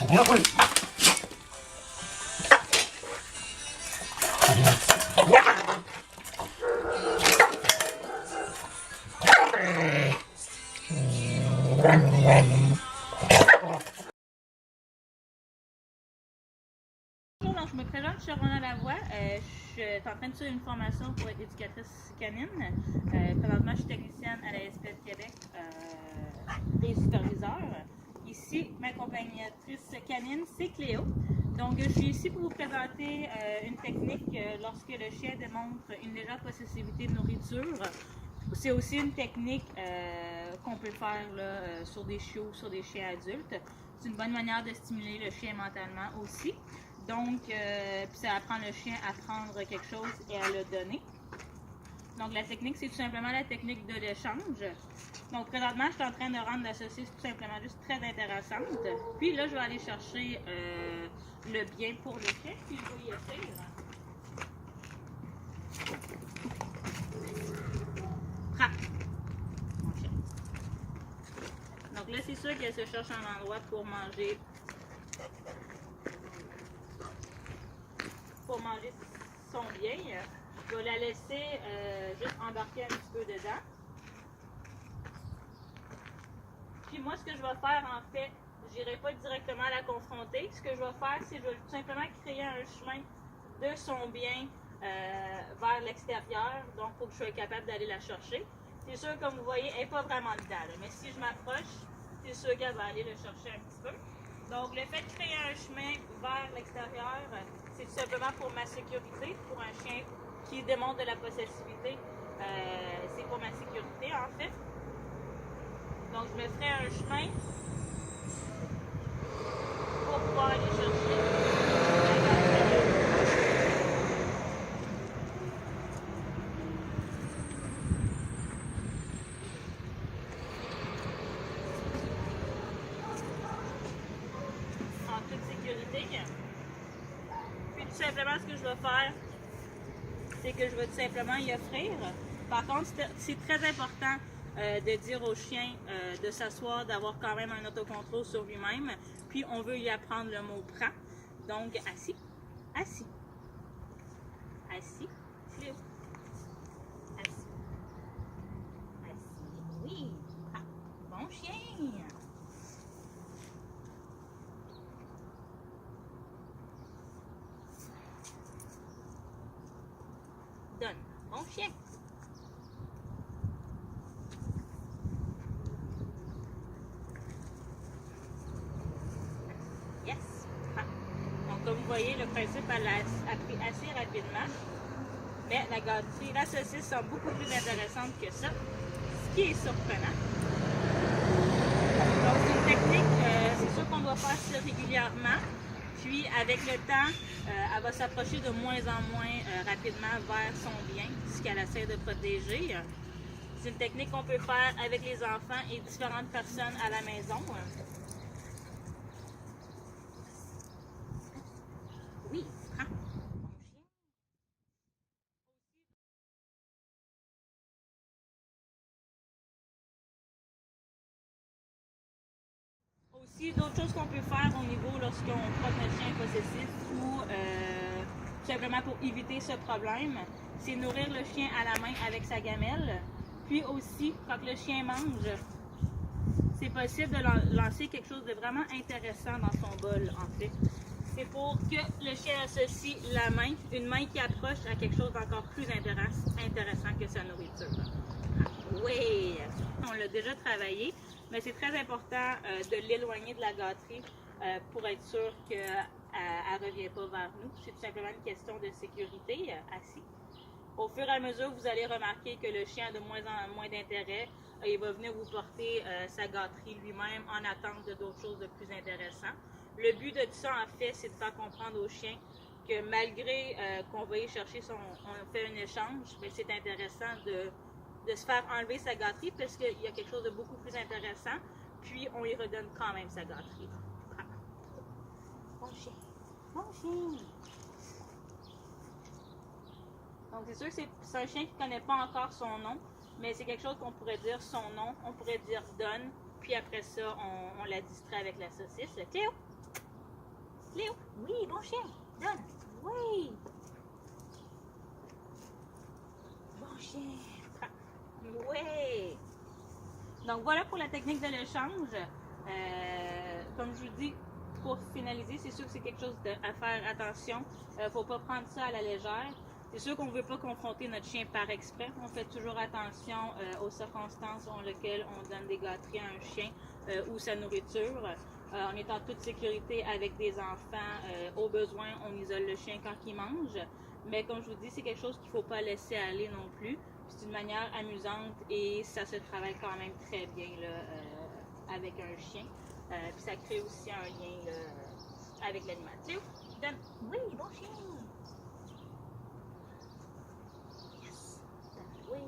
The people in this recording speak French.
Bonjour, donc je me présente, je suis Rona Lavoie. Je suis en train de suivre une formation pour être éducatrice canine. Présentement, je suis technicienne à la SP de Québec et superviseur. Ici, ma accompagnatrice canine, c'est Cléo. Donc, je suis ici pour vous présenter une technique lorsque le chien démontre une légère possessivité de nourriture. C'est aussi une technique qu'on peut faire là, sur des chiots, sur des chiens adultes. C'est une bonne manière de stimuler le chien mentalement aussi. Donc, ça apprend le chien à prendre quelque chose et à le donner. Donc, la technique, c'est tout simplement la technique de l'échange. Donc, présentement, je suis en train de rendre la saucisse tout simplement juste très intéressante. Puis là, je vais aller chercher le bien pour le chien, puis je vais y offrir. Prends, mon chien. Donc là, c'est sûr qu'elle se cherche un endroit pour manger son bien. Je vais la laisser juste embarquer un petit peu dedans. Puis moi, ce que je vais faire, en fait, je n'irai pas directement la confronter. Ce que je vais faire, c'est que je vais tout simplement créer un chemin de son bien vers l'extérieur. Donc, il faut que je sois capable d'aller la chercher. C'est sûr, comme vous voyez, elle n'est pas vraiment dedans. Là. Mais si je m'approche, c'est sûr qu'elle va aller le chercher un petit peu. Donc, le fait de créer un chemin vers l'extérieur, c'est tout simplement pour ma sécurité. Pour un chien qui démontre de la possessivité, c'est pour ma sécurité, en fait. Donc, je me ferai un chemin pour pouvoir aller chercher la gâterie. En toute sécurité. Puis, tout simplement, ce que je vais faire, c'est que je vais tout simplement y offrir. Par contre, c'est très important de dire au chien de s'asseoir, d'avoir quand même un autocontrôle sur lui-même. Puis, on veut lui apprendre le mot « prends ». Donc, assis, assis, assis, Cléo, assis, assis, oui, prends. Bon chien. Donne, bon chien. Yes. Donc, comme vous voyez, le principe, elle a appris assez rapidement. Mais la gâterie, la saucisse sont beaucoup plus intéressantes que ça, ce qui est surprenant. Donc, c'est une technique, c'est sûr qu'on doit faire ça régulièrement. Puis, avec le temps, elle va s'approcher de moins en moins rapidement vers son bien, ce qu'elle essaie de protéger. C'est une technique qu'on peut faire avec les enfants et différentes personnes à la maison. Oui, prends. Aussi, d'autres choses qu'on peut faire au niveau lorsqu'on croque notre chien possessif ou tout simplement pour éviter ce problème, c'est nourrir le chien à la main avec sa gamelle. Puis aussi, quand le chien mange, c'est possible de lancer quelque chose de vraiment intéressant dans son bol, en fait. C'est pour que le chien associe la main, une main qui approche à quelque chose d'encore plus intéressant que sa nourriture. Oui, on l'a déjà travaillé, mais c'est très important de l'éloigner de la gâterie pour être sûr qu'elle ne revient pas vers nous. C'est tout simplement une question de sécurité, assis. Au fur et à mesure, vous allez remarquer que le chien a de moins en moins d'intérêt. Il va venir vous porter sa gâterie lui-même en attente de d'autres choses de plus intéressantes. Le but de tout ça, en fait, c'est de faire comprendre au chien que malgré qu'on va y chercher on fait un échange, mais c'est intéressant de se faire enlever sa gâterie parce qu'il y a quelque chose de beaucoup plus intéressant, puis on lui redonne quand même sa gâterie. Bon chien. Bon chien. Donc c'est sûr que c'est un chien qui ne connaît pas encore son nom, mais c'est quelque chose qu'on pourrait dire son nom, on pourrait dire donne, puis après ça, on la distrait avec la saucisse. Cléo! Léo, oui, bon chien. Donne. Oui. Bon chien. Oui. Donc voilà pour la technique de l'échange. Comme je vous dis, pour finaliser, c'est sûr que c'est quelque chose à faire attention. Faut pas prendre ça à la légère. C'est sûr qu'on ne veut pas confronter notre chien par exprès. On fait toujours attention aux circonstances dans lesquelles on donne des gâteries à un chien ou sa nourriture. On est en toute sécurité avec des enfants. Au besoin, on isole le chien quand il mange. Mais comme je vous dis, c'est quelque chose qu'il ne faut pas laisser aller non plus. C'est une manière amusante et ça se travaille quand même très bien là, avec un chien. Puis ça crée aussi un lien là, avec l'animal. Léo, donne. Oui, bon chien. Yes. Oui.